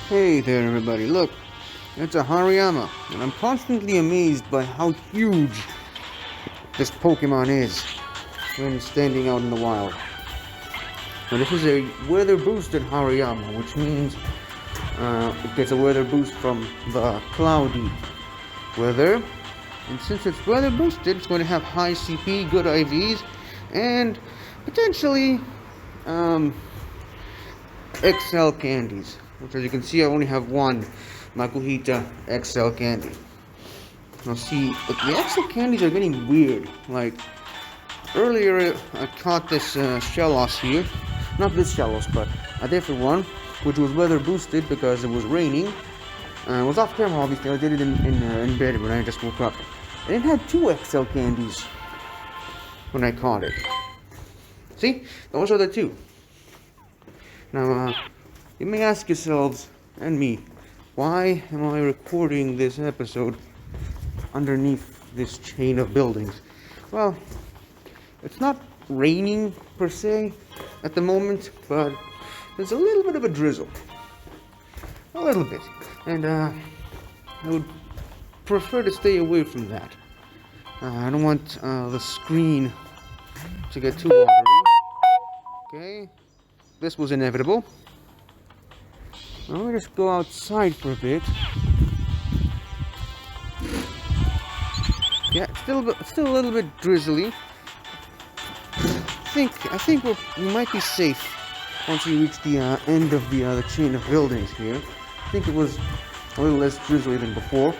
Hey there everybody, look, it's a Hariyama, and I'm constantly amazed by how huge this Pokemon is when standing out in the wild. Now this is a weather boosted Hariyama, which means it gets a weather boost from the cloudy weather, and since it's weather boosted, it's going to have high CP, good IVs, and potentially XL candies. Which, as you can see, I only have one Makuhita XL candy. Now see, but the XL candies are getting weird. Like, earlier I caught this Shellos here. Not this Shellos, but a different one, which was weather boosted because it was raining. It was off camera, obviously. I did it in bed when I just woke up. And it had two XL candies when I caught it. See? Those are the two. Now, you may ask yourselves, and me, why am I recording this episode underneath this chain of buildings? Well, it's not raining per se at the moment, but there's a little bit of a drizzle. A little bit. And I would prefer to stay away from that. I don't want the screen to get too watery. Okay, this was inevitable. Let me just go outside for a bit. Yeah, still a little bit drizzly. I think we might be safe once we reach the end of the chain of buildings here. I think it was a little less drizzly than before.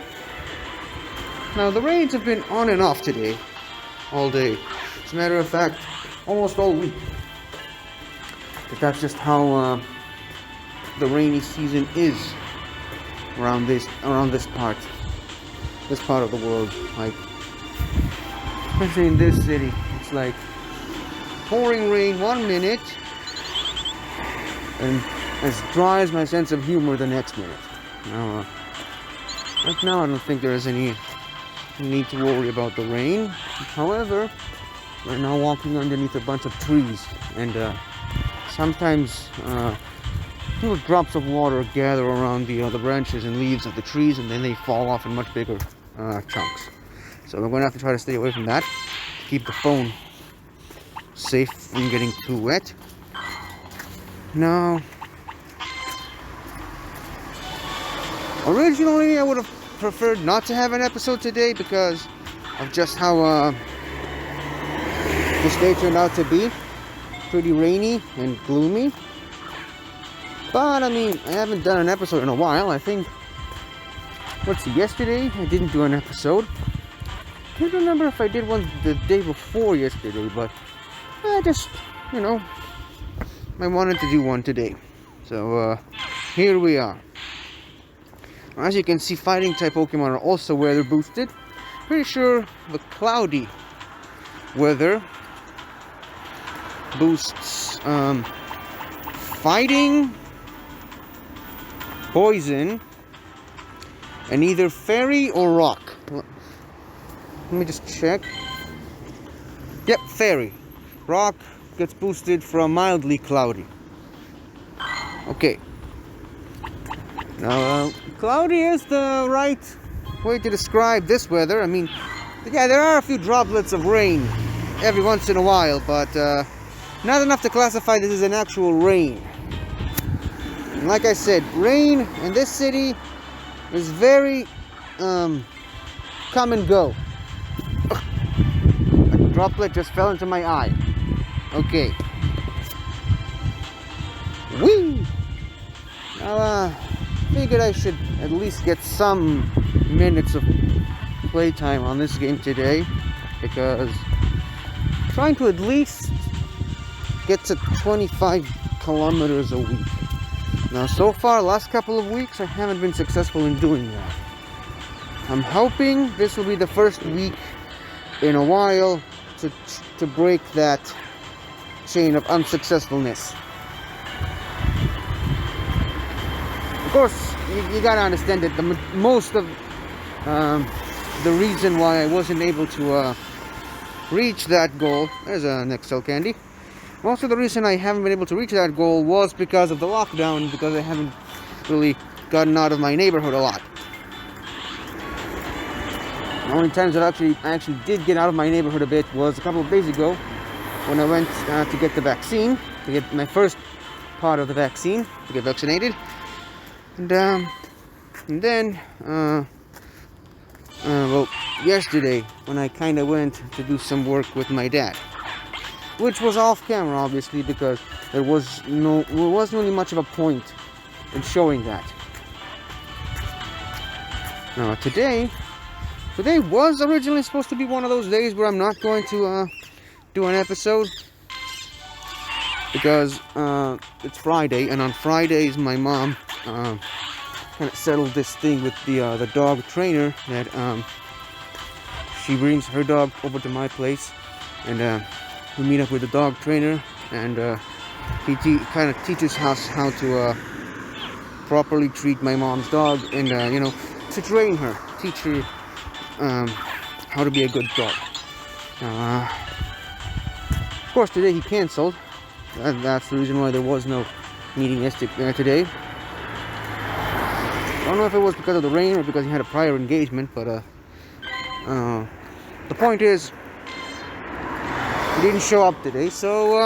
Now the rains have been on and off today, all day. As a matter of fact, almost all week. But that's just how the rainy season is around this part of the world. Like, especially in this city, it's like pouring rain 1 minute and as dry as my sense of humor the next minute. Now, right now I don't think there is any need to worry about the rain. However, we're now walking underneath a bunch of trees, and sometimes little drops of water gather around the branches and leaves of the trees, and then they fall off in much bigger chunks. So we're going to have to try to stay away from that to keep the phone safe from getting too wet. Now, originally I would have preferred not to have an episode today because of just how this day turned out to be. Pretty rainy and gloomy. But, I mean, I haven't done an episode in a while. I think, yesterday I didn't do an episode. I can't remember if I did one the day before yesterday, but I just, I wanted to do one today. So, here we are. As you can see, fighting type Pokemon are also weather boosted. Pretty sure the cloudy weather boosts fighting, poison, and either fairy or rock. Let me just check. Yep, fairy. Rock gets boosted from mildly cloudy. Okay. Now, cloudy is the right way to describe this weather. I mean, yeah, there are a few droplets of rain every once in a while, but not enough to classify this as an actual rain. And like I said, rain in this city is very come and go. A droplet just fell into my eye. Okay. Whee! Now, figured I should at least get some minutes of playtime on this game today, because trying to at least get to 25 kilometers a week. Now, so far, last couple of weeks, I haven't been successful in doing that. I'm hoping this will be the first week in a while to break that chain of unsuccessfulness. Of course, you gotta understand that most of the reason why I wasn't able to reach that goal, there's an XL candy. Most of the reason I haven't been able to reach that goal was because of the lockdown, because I haven't really gotten out of my neighborhood a lot. The only times that I actually did get out of my neighborhood a bit was a couple of days ago when I went to get the vaccine, to get my first part of the vaccine, to get vaccinated. And then, well, yesterday when I kind of went to do some work with my dad, which was off camera, obviously, because there wasn't really much of a point in showing that. Now, today was originally supposed to be one of those days where I'm not going to do an episode, because it's Friday, and on Fridays my mom kind of settled this thing with the dog trainer that she brings her dog over to my place, and we meet up with the dog trainer, and he kind of teaches us how to properly treat my mom's dog, and you know, to train her, teach her how to be a good dog. Of course, today he canceled. That's the reason why there was no meeting today. I don't know if it was because of the rain or because he had a prior engagement, but the point is, he didn't show up today, so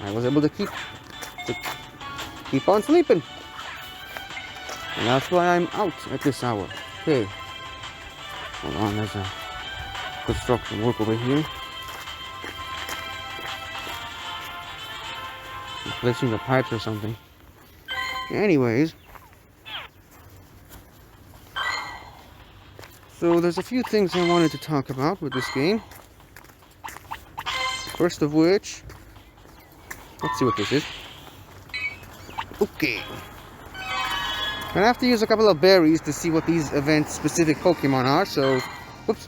I was able to keep on sleeping, and that's why I'm out at this hour. Okay, hold on, there's a construction work over here. Replacing the pipes or something. Anyways, so there's a few things I wanted to talk about with this game. First of which, let's see what this is. Okay. Gonna have to use a couple of berries to see what these event-specific Pokemon are, so, whoops.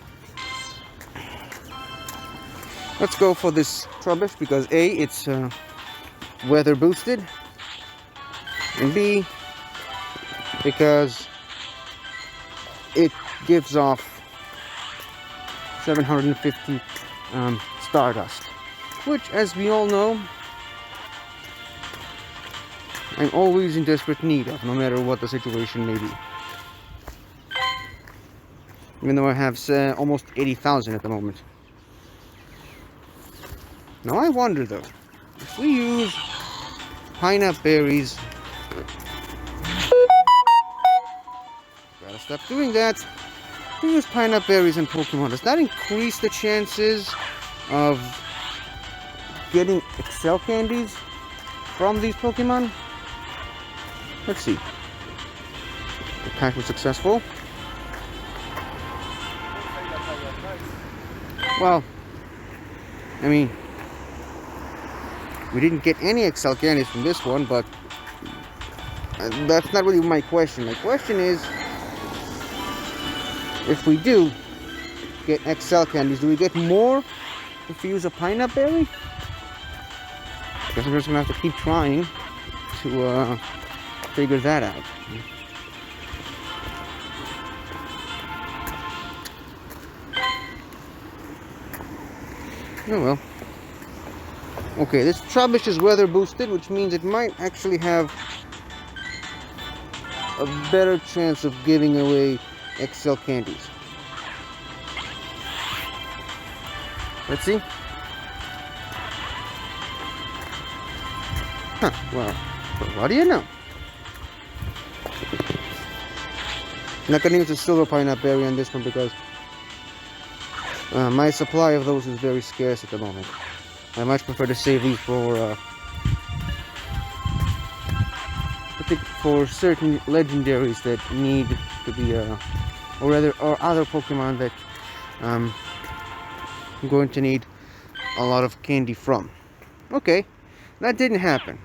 Let's go for this Trubbish, because A, it's weather boosted, and B, because it gives off 750 Stardust, which, as we all know, I'm always in desperate need of, no matter what the situation may be. Even though I have almost 80,000 at the moment. Now I wonder though, if we use pineapple berries, gotta stop doing that. If we use pineapple berries in Pokemon, does that increase the chances of getting Excel candies from these Pokemon? Let's see. The pack was successful. Well, I mean, we didn't get any Excel candies from this one, but that's not really my question. My question is, if we do get Excel candies, do we get more if we use a pineapple berry? I guess I'm just gonna have to keep trying to figure that out. Oh well. Okay, this Trubbish is weather boosted, which means it might actually have a better chance of giving away Excel candies. Let's see. Huh, well, what do you know? I'm not gonna use a silver pineapple berry on this one because my supply of those is very scarce at the moment. I much prefer to save these for certain legendaries that need to be, or other Pokemon that I'm going to need a lot of candy from. Okay, that didn't happen.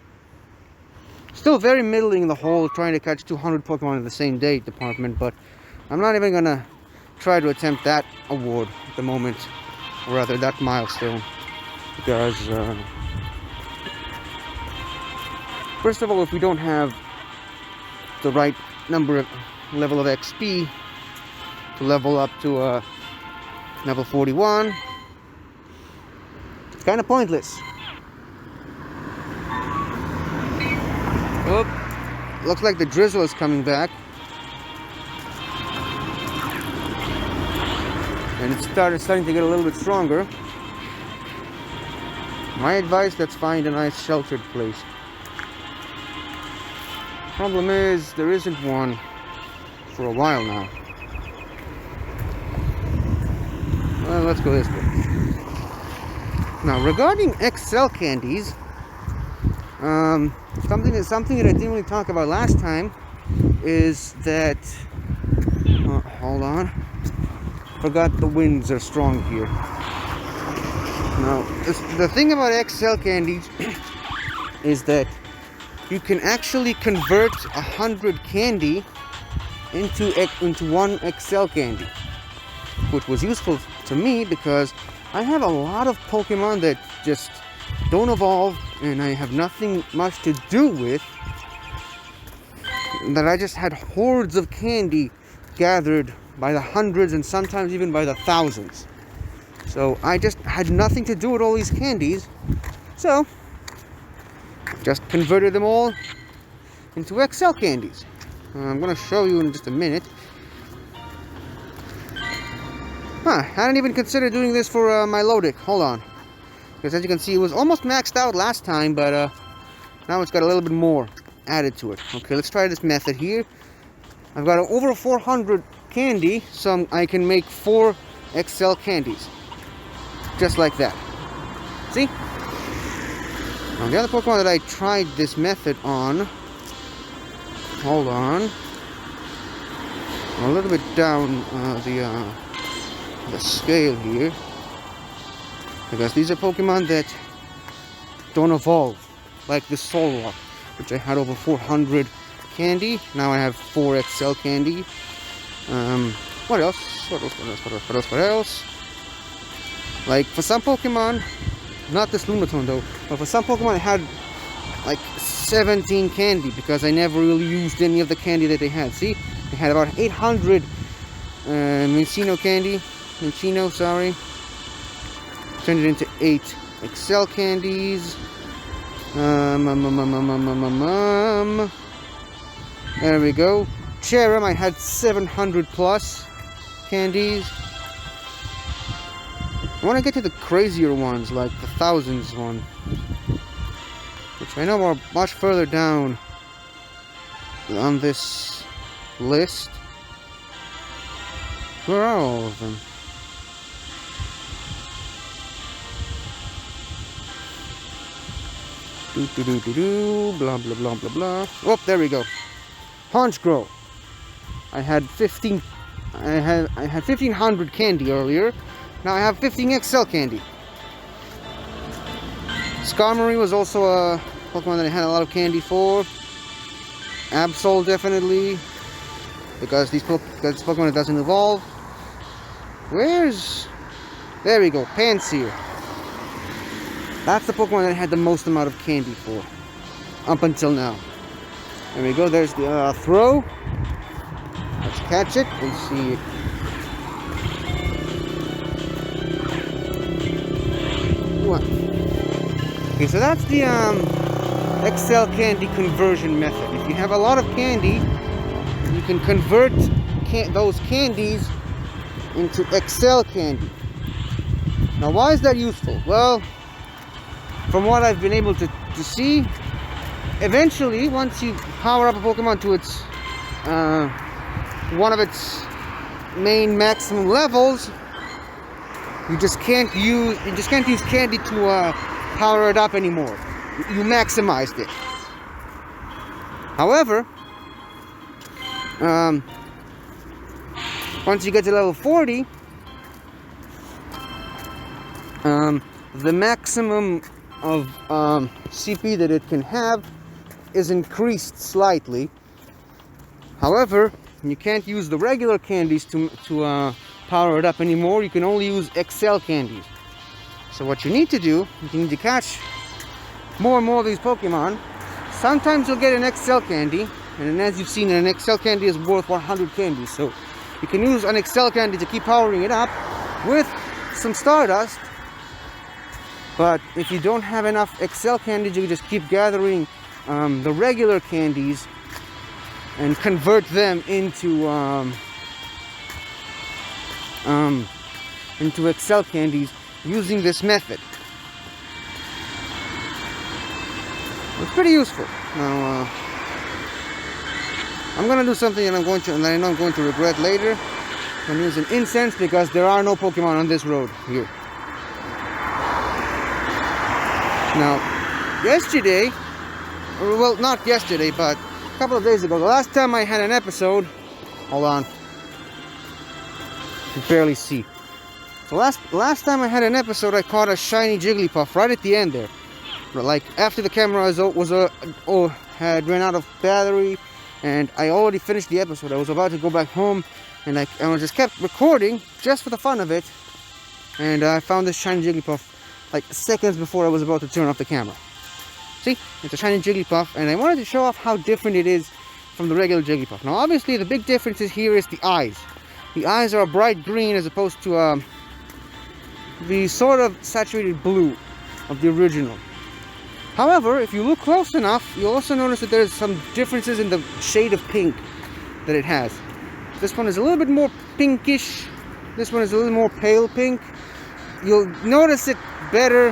Still very middling in the whole trying to catch 200 Pokemon in the same day department, but I'm not even gonna try to attempt that award at the moment, or rather that milestone, because first of all, if we don't have the right level of XP to level up to level 41, it's kind of pointless. Oh, looks like the drizzle is coming back. And it's starting to get a little bit stronger. My advice, let's find a nice sheltered place. Problem is, there isn't one for a while now. Well, let's go this way. Now, regarding XL candies, something that I didn't really talk about last time is that, hold on, forgot the winds are strong here. Now, the thing about XL candies is that you can actually convert 100 candy into one XL candy, which was useful to me because I have a lot of Pokemon that just don't evolve and I have nothing much to do with, that I just had hordes of candy gathered by the hundreds and sometimes even by the thousands. So I just had nothing to do with all these candies, so just converted them all into XL candies. I'm going to show you in just a minute. I didn't even consider doing this for my Lodic. Hold on. Because as you can see, it was almost maxed out last time, but now it's got a little bit more added to it. Okay, let's try this method here. I've got over 400 candy, so I can make 4 XL candies. Just like that. See? Now, the other Pokemon that I tried this method on, hold on, I'm a little bit down the scale here, because these are Pokemon that don't evolve, like the Solrock, which I had over 400 candy. Now I have 4 XL candy. What else? What else? Like, for some Pokemon, not this Lunatone though, but for some Pokemon I had like 17 candy because I never really used any of the candy that they had. See? They had about 800 Minccino candy. Minccino, sorry. Turned it into 8 XL candies. There we go. Cherim, I had 700 plus candies. I want to get to the crazier ones, like the thousands one, which I know are much further down on this list. Where are all of them? Blah blah blah blah blah. Oh, there we go. Honchkrow. I had 1500 candy earlier. Now I have 15 XL candy. Skarmory was also a Pokemon that I had a lot of candy for. Absol definitely, because this Pokemon that doesn't evolve. There we go, Pansear. That's the Pokemon that I had the most amount of candy for, up until now. There we go, there's the throw. Let's catch it and see it. What? Okay, so that's the XL candy conversion method. If you have a lot of candy, you can convert those candies into XL candy. Now, why is that useful? Well, from what I've been able to see, eventually, once you power up a Pokemon to its one of its main maximum levels, you just can't use candy to power it up anymore. You maximized it. However, once you get to level 40, the maximum of CP that it can have is increased slightly. However, you can't use the regular candies to power it up anymore. You can only use XL candies. So what you need to do, you need to catch more and more of these Pokemon. Sometimes you'll get an XL candy, and then as you've seen, an XL candy is worth 100 candies. So you can use an XL candy to keep powering it up with some Stardust. But if you don't have enough XL candies, you just keep gathering the regular candies and convert them into Excel candies using this method. It's pretty useful. Now, I'm gonna do something that I know I'm going to regret later. I'm gonna use an incense because there are no Pokemon on this road here. Now, yesterday, well, not yesterday, but a couple of days ago, the last time I had an episode, hold on, you can barely see. The last time I had an episode, I caught a shiny Jigglypuff right at the end there. Like after the camera had run out of battery, and I already finished the episode. I was about to go back home, and I just kept recording just for the fun of it. And I found this shiny Jigglypuff like seconds before I was about to turn off the camera. See, it's a shiny Jigglypuff, and I wanted to show off how different it is from the regular Jigglypuff. Now, obviously, the big difference here is the eyes. The eyes are a bright green as opposed to the sort of saturated blue of the original. However, if you look close enough, you'll also notice that there's some differences in the shade of pink that it has. This one is a little bit more pinkish. This one is a little more pale pink. You'll notice it better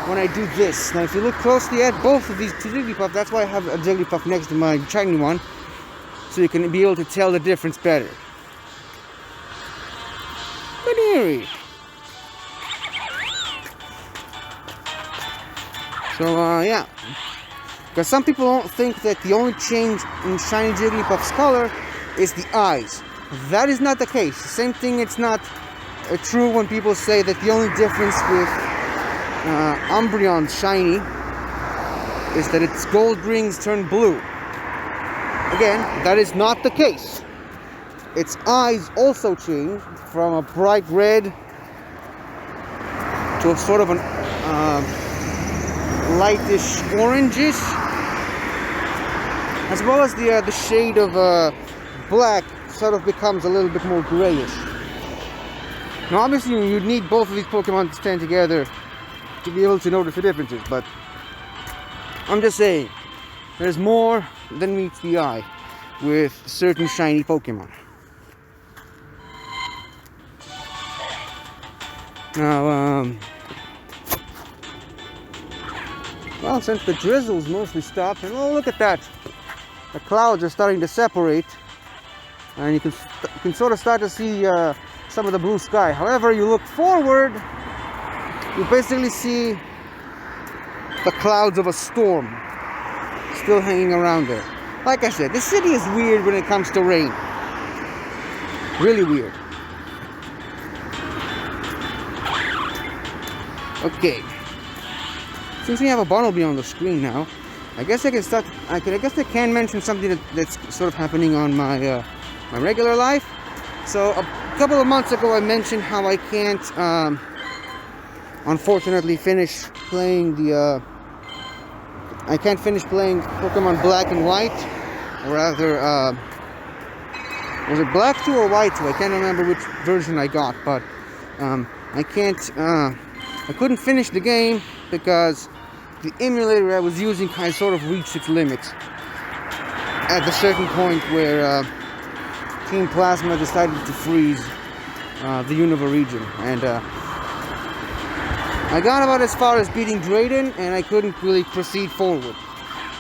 when I do this. Now, if you look closely at both of these two Jigglypuff, that's why I have a Jigglypuff next to my shiny one, so you can be able to tell the difference better. But anyway. So, yeah. Because some people don't think that the only change in shiny Jigglypuff's color is the eyes. That is not the case. The same thing, it's not true when people say that the only difference with Umbreon's shiny is that its gold rings turn blue. Again, that is not the case. Its eyes also change from a bright red to a sort of an lightish orangish, as well as the shade of black sort of becomes a little bit more grayish. Now, obviously, you'd need both of these Pokemon to stand together to be able to notice the differences, but I'm just saying, there's more than meets the eye with certain shiny Pokemon. Now, well, since the drizzle's mostly stopped, and oh, look at that! The clouds are starting to separate, and you can sort of start to see some of the blue sky. However, you look forward, you basically see the clouds of a storm still hanging around there. Like I said, this city is weird when it comes to rain. Really weird. Okay. Since we have a Bartleby on the screen now, I guess I can start. I guess I can mention something that's sort of happening on my my regular life. So a couple of months ago, I mentioned how I can't, unfortunately, finish playing the. I can't finish playing Pokemon Black and White, or rather, was it Black 2 or White 2? I can't remember which version I got, but I can't. I couldn't finish the game because the emulator I was using kind of sort of reached its limits at the certain point where Team Plasma decided to freeze the Unova region, and I got about as far as beating Drayden, and I couldn't really proceed forward.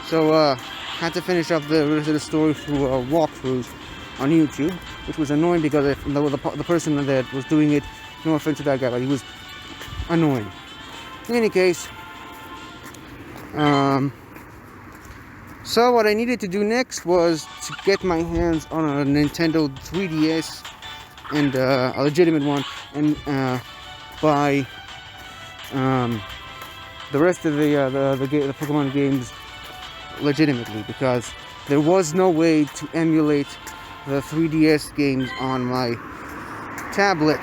So had to finish up the rest of the story through walkthroughs on YouTube, which was annoying because the person that was doing it, no offense to that guy, but he was annoying. In any case, so what I needed to do next was to get my hands on a Nintendo 3DS, and a legitimate one, and buy the rest of the Pokemon games legitimately, because there was no way to emulate the 3DS games on my tablet.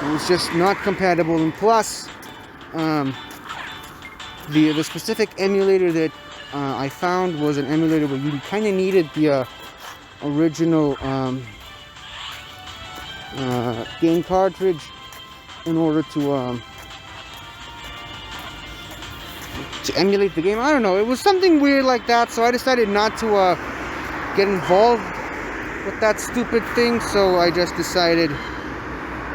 It was just not compatible, and plus the specific emulator that I found was an emulator where you kind of needed the original game cartridge in order to emulate the game. I don't know, it was something weird like that, so I decided not to get involved with that stupid thing, so I just decided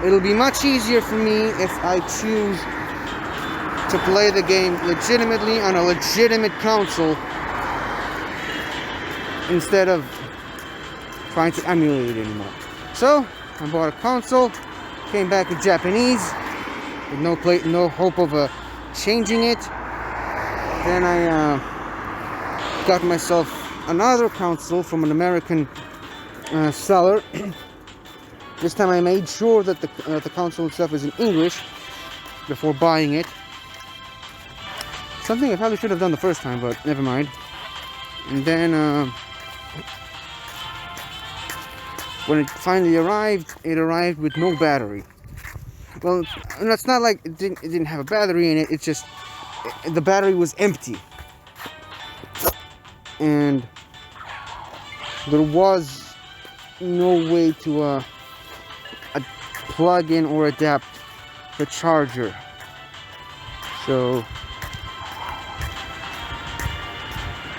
it'll be much easier for me if I choose to play the game legitimately on a legitimate console instead of trying to emulate it anymore. So I bought a console, came back in Japanese with no hope of changing it. Then I got myself another console from an American seller. This time I made sure that the console itself is in English before buying it. Something I probably should have done the first time, but never mind. And then when it finally arrived, it arrived with no battery. Well, it's not like it didn't have a battery in it. It's just the battery was empty, and there was no way to plug in or adapt the charger. So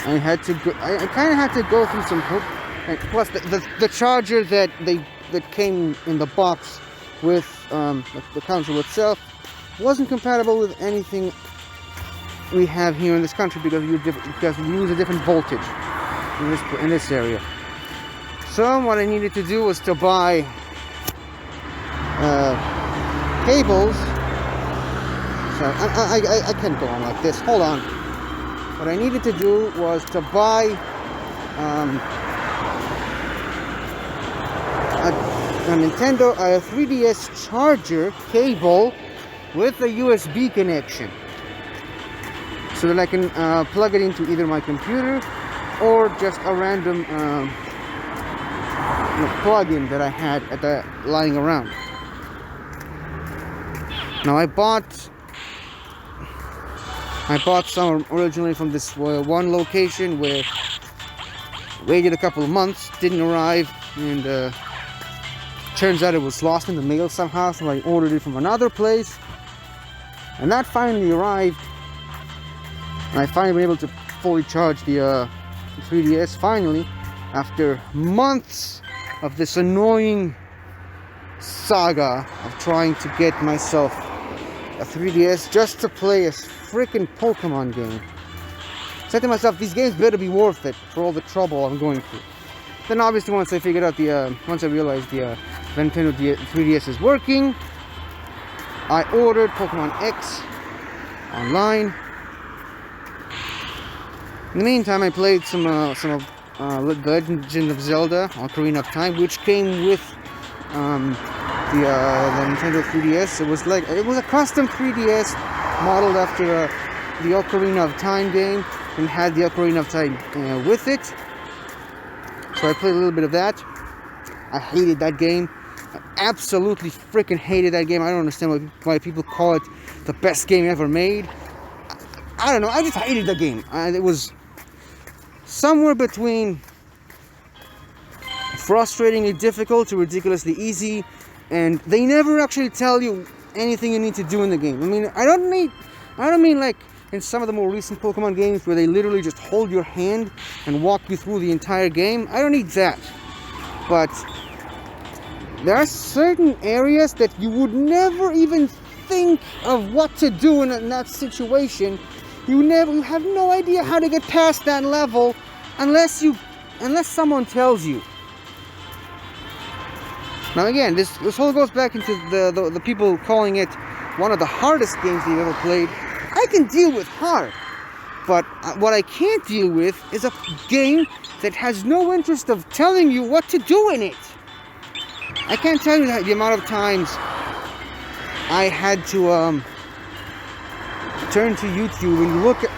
I had to go. I kind of had to go through some hope. And plus, the charger that came in the box with the console itself wasn't compatible with anything we have here in this country because we use a different voltage in this area. So what I needed to do was to buy cables. So I can't go on like this. Hold on. What I needed to do was to buy a Nintendo 3DS charger cable with a USB connection, so that I can plug it into either my computer or just a random plug-in that I had lying around. Now I bought some originally from this one location where waited a couple of months, didn't arrive, and turns out it was lost in the mail somehow, so I ordered it from another place, and that finally arrived, and I finally been able to fully charge the 3DS finally, after months of this annoying saga of trying to get myself a 3DS just to play a freaking Pokemon game. I said to myself, these games better be worth it for all the trouble I'm going through. Then obviously once I figured out once I realized the Nintendo 3DS is working, I ordered Pokemon X online. In the meantime, I played some The Legend of Zelda: Ocarina of Time, which came with the Nintendo 3DS. It was a custom 3DS modeled after the Ocarina of Time game, and had the Ocarina of Time with it. So I played a little bit of that. I hated that game. I absolutely freaking hated that game. I don't understand why people call it the best game ever made. I don't know. I just hated the game. It was somewhere between frustratingly difficult to ridiculously easy, and they never actually tell you anything you need to do in the game. I mean, I don't mean like in some of the more recent Pokemon games where they literally just hold your hand and walk you through the entire game. I don't need that. But there are certain areas that you would never even think of what to do in that situation. You have no idea how to get past that level unless someone tells you. Now again, this whole goes back into the people calling it one of the hardest games they've ever played. I can deal with hard, but what I can't deal with is a game that has no interest of telling you what to do in it. I can't tell you the amount of times I had to turn to YouTube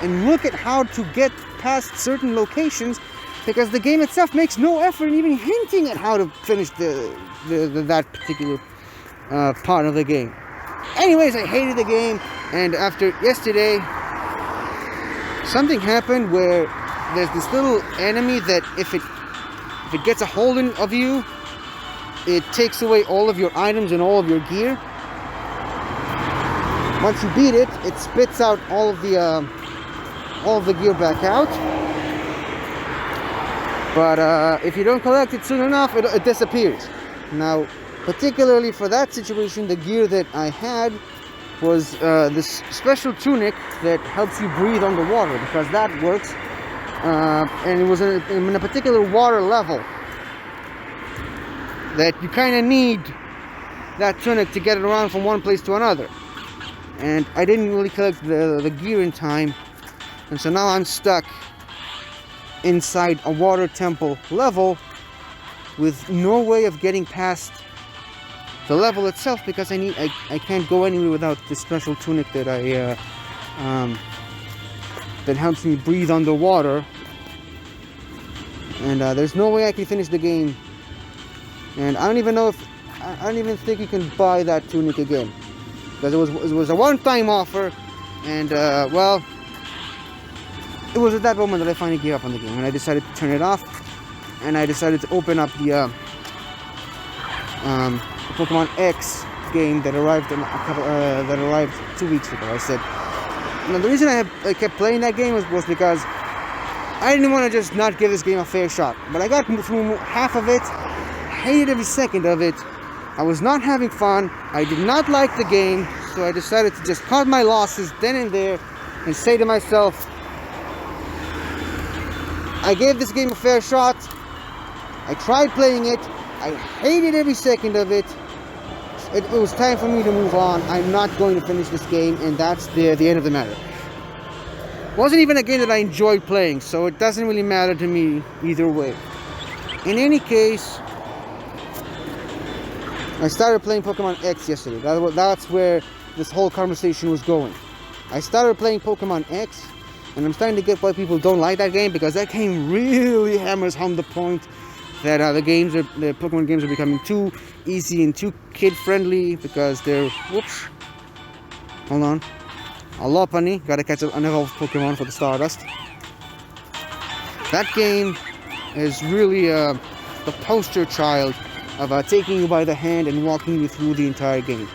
and look at how to get past certain locations, because the game itself makes no effort in even hinting at how to finish that particular part of the game. Anyways, I hated the game, and after yesterday, something happened where there's this little enemy that if it gets a hold of you, it takes away all of your items and all of your gear. Once you beat it, it spits out all of the gear back out. But if you don't collect it soon enough, it disappears. Now, particularly for that situation, the gear that I had was this special tunic that helps you breathe underwater, because that works. And it was in a particular water level that you kind of need that tunic to get it around from one place to another. And I didn't really collect the gear in time, and so now I'm stuck inside a water temple level with no way of getting past the level itself, because I can't go anywhere without this special tunic that that helps me breathe underwater. And there's no way I can finish the game. And I don't even think you can buy that tunic again, because it was a one-time offer. And well, it was at that moment that I finally gave up on the game, and I decided to turn it off, and I decided to open up the Pokemon X game that arrived that arrived 2 weeks ago. I said, now the reason I kept playing that game was because I didn't want to just not give this game a fair shot. But I got through half of it, hated every second of it. I was not having fun. I did not like the game, so I decided to just cut my losses then and there and say to myself, I gave this game a fair shot. I tried playing it. I hated every second of it. It was time for me to move on. I'm not going to finish this game, and that's the end of the matter. It wasn't even a game that I enjoyed playing, so it doesn't really matter to me either way. In any case, I started playing Pokemon X yesterday. That's where this whole conversation was going. I started playing Pokemon X, and I'm starting to get why people don't like that game, because that game really hammers home the point that the Pokemon games are becoming too easy and too kid-friendly, because they're... Whoops. Hold on. A Lopunny. Gotta catch an evolved Pokemon for the Stardust. That game is really the poster child of taking you by the hand and walking you through the entire game.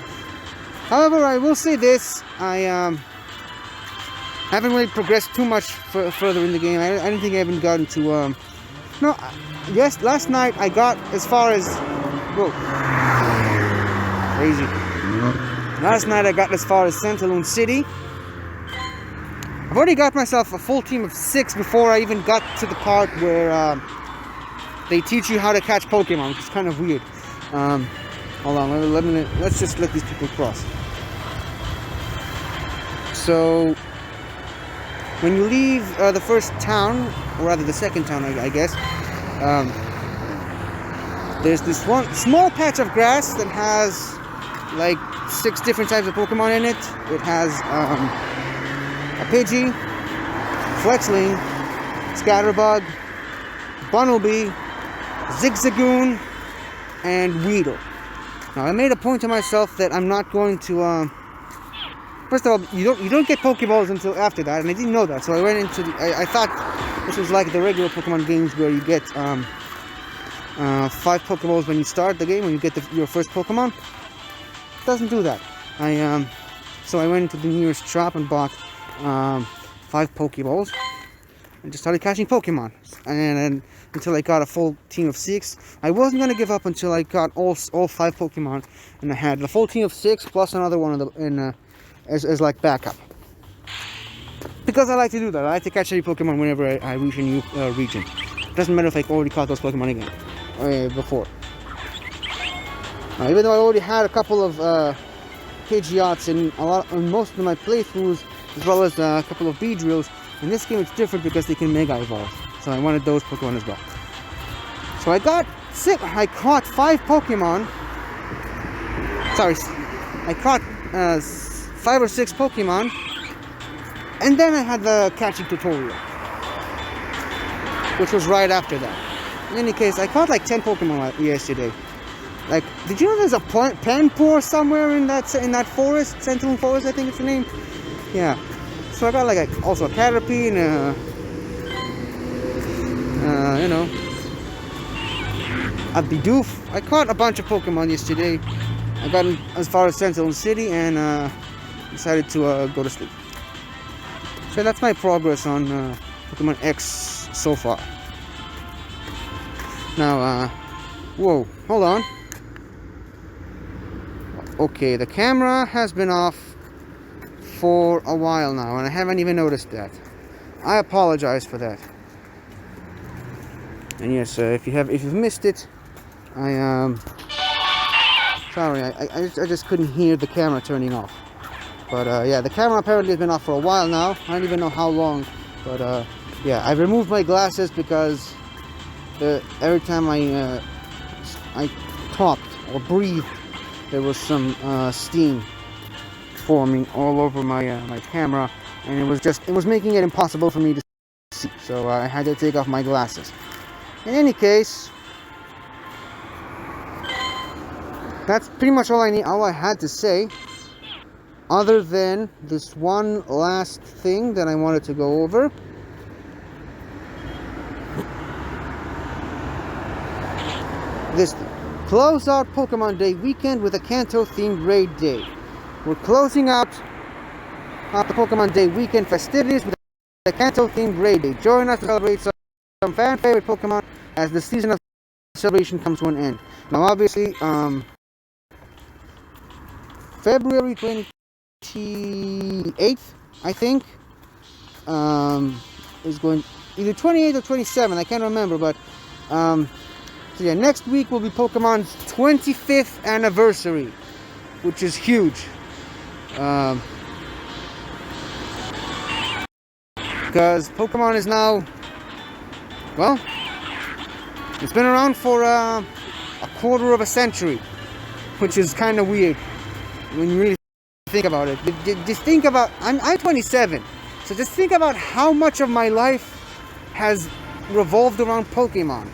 However, I will say this. I haven't really progressed too much further in the game. I don't think I haven't gotten to... No, yes, last night I got as far as... Whoa. Crazy. Last night I got as far as Santaloon City. I've already got myself a full team of 6 before I even got to the part where they teach you how to catch Pokemon, which is kind of weird. Hold on, let's just let these people cross. So, when you leave the first town, or rather the second town, I guess, there's this one small patch of grass that has like 6 different types of Pokemon in it. It has a Pidgey, Fletchling, Scatterbug, Bunnelby, Zigzagoon, and Weedle. Now I made a point to myself that I'm not going to first of all, you don't get Pokeballs until after that, and I didn't know that, so I went into I thought this was like the regular Pokemon games where you get 5 Pokeballs when you start the game, when you get your first Pokemon. It doesn't do that. So I went into the nearest shop and bought 5 Pokeballs and just started catching Pokemon, and until I got a full team of 6. I wasn't gonna give up until I got all 5 Pokemon, and I had the full team of 6 plus another one as like backup, because I like to do that. I like to catch any Pokemon whenever I reach a new region. It doesn't matter if I already caught those Pokemon again before. Even though I already had a couple of Pidgeots in most of my playthroughs, as well as a couple of Beedrills, in this game it's different because they can Mega Evolve. So I wanted those Pokemon as well. So I caught 5 Pokemon. Sorry, I caught 5 or 6 Pokemon, and then I had the catching tutorial, which was right after that. In any case, I caught like 10 Pokemon yesterday. Like, did you know there's a Panpour somewhere in that forest, Santaloon Forest, I think it's the name. Yeah. So I got like also a Caterpie and a Bidoof. I caught a bunch of Pokemon yesterday. I got as far as Santaloon City and decided to go to sleep. So that's my progress on Pokemon X so far. Now, whoa, hold on. Okay, the camera has been off for a while now, and I haven't even noticed that. I apologize for that. And yes, if you've missed it, sorry, I just couldn't hear the camera turning off. But yeah, the camera apparently has been off for a while now. I don't even know how long. But yeah, I removed my glasses because every time I talked or breathed, there was some steam forming all over my camera, and it was making it impossible for me to see. So I had to take off my glasses. In any case, that's pretty much all I had to say, other than this one last thing that I wanted to go over. This thing. Close out Pokemon Day weekend with a Kanto themed raid day. We're closing out the Pokemon Day weekend festivities with a Kanto themed raid day. Join us to celebrate some fan favorite Pokemon as the season of celebration comes to an end. Now obviously, February 28th, I think, is going either 28th or 27th, I can't remember, but so yeah, next week will be Pokemon's 25th anniversary, which is huge. Because Pokemon is now, well, it's been around for a quarter of a century, which is kind of weird when you really think about it. Just think about, I'm 27, so just think about how much of my life has revolved around Pokemon.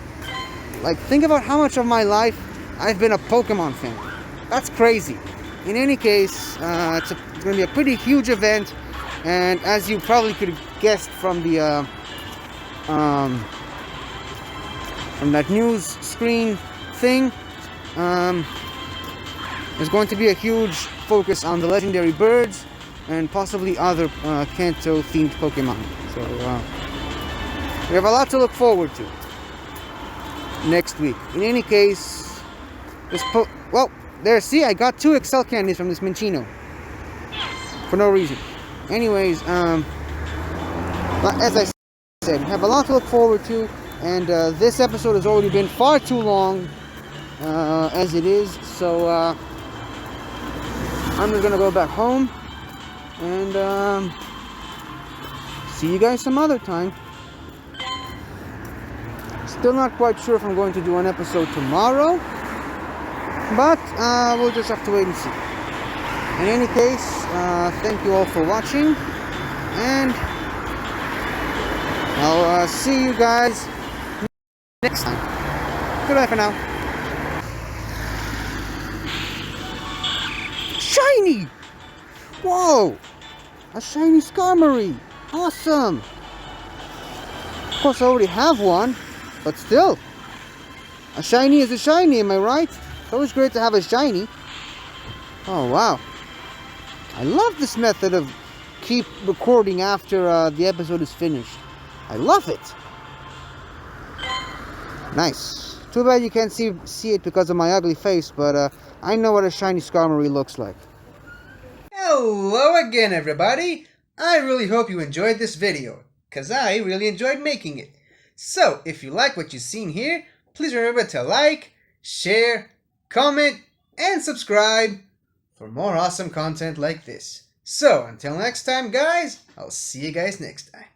Like, think about how much of my life I've been a Pokemon fan. That's crazy. In any case, it's going to be a pretty huge event, and as you probably could have guessed from the from that news screen thing, there's going to be a huge focus on the legendary birds and possibly other Kanto-themed Pokemon. So we have a lot to look forward to next week. In any case, well, there, see, I got 2 Excel candies from this Minchino for no reason. Anyways, as I said, we have a lot to look forward to, and this episode has already been far too long as it is, so I'm just gonna go back home and see you guys some other time. Still not quite sure if I'm going to do an episode tomorrow, but we'll just have to wait and see. In any case, thank you all for watching, and I'll see you guys next time. Goodbye for now. Shiny! Whoa! A shiny Skarmory! Awesome! Of course I already have one, but still. A shiny is a shiny, am I right? It's always great to have a shiny. Oh wow. I love this method of keep recording after the episode is finished. I love it. Nice. Too bad you can't see it because of my ugly face, but I know what a shiny Skarmory looks like. Hello again, everybody! I really hope you enjoyed this video, because I really enjoyed making it. So, if you like what you've seen here, please remember to like, share, comment, and subscribe for more awesome content like this. So, until next time, guys, I'll see you guys next time.